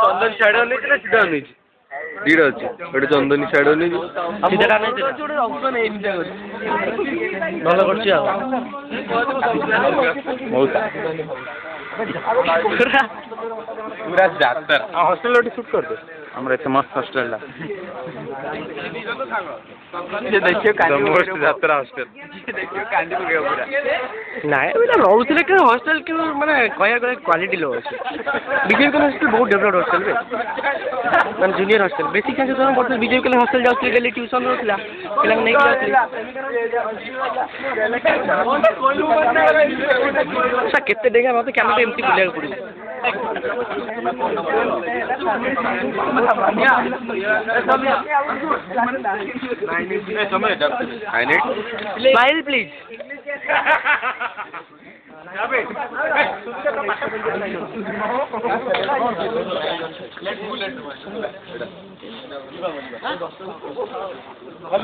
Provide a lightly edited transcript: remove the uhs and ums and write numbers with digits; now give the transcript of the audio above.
চন্দন ছাড়া নিয়েছে না সেটাও নিয়েছি ভিড় আছে ওটা চন্দনী ছাড়াও নিয়েছি ভালো করছি हॉस्टेल शूट करते আমরা এতে মস্ত হস্টেলটা ये देखिए मोस्ट যাত্রা हॉस्टेल देखिए कांडी हो गया पूरा না এটা রৌতলে के हॉस्टेल के মানে কয়া করে কোয়ালিটি লো আছে বিজেপি के हॉस्टेल बहुत डेवलप हॉस्टेल বে মানে জুনিয়র हॉस्टेल बेसिक के तो पड़ते বিজেপি के हॉस्टेल जाते के लिए ट्यूशन होतला पिला नहीं जाते अच्छा कितने देगा मत कैमरा एमटी बुलेगा पूरी Smile, please. Hello.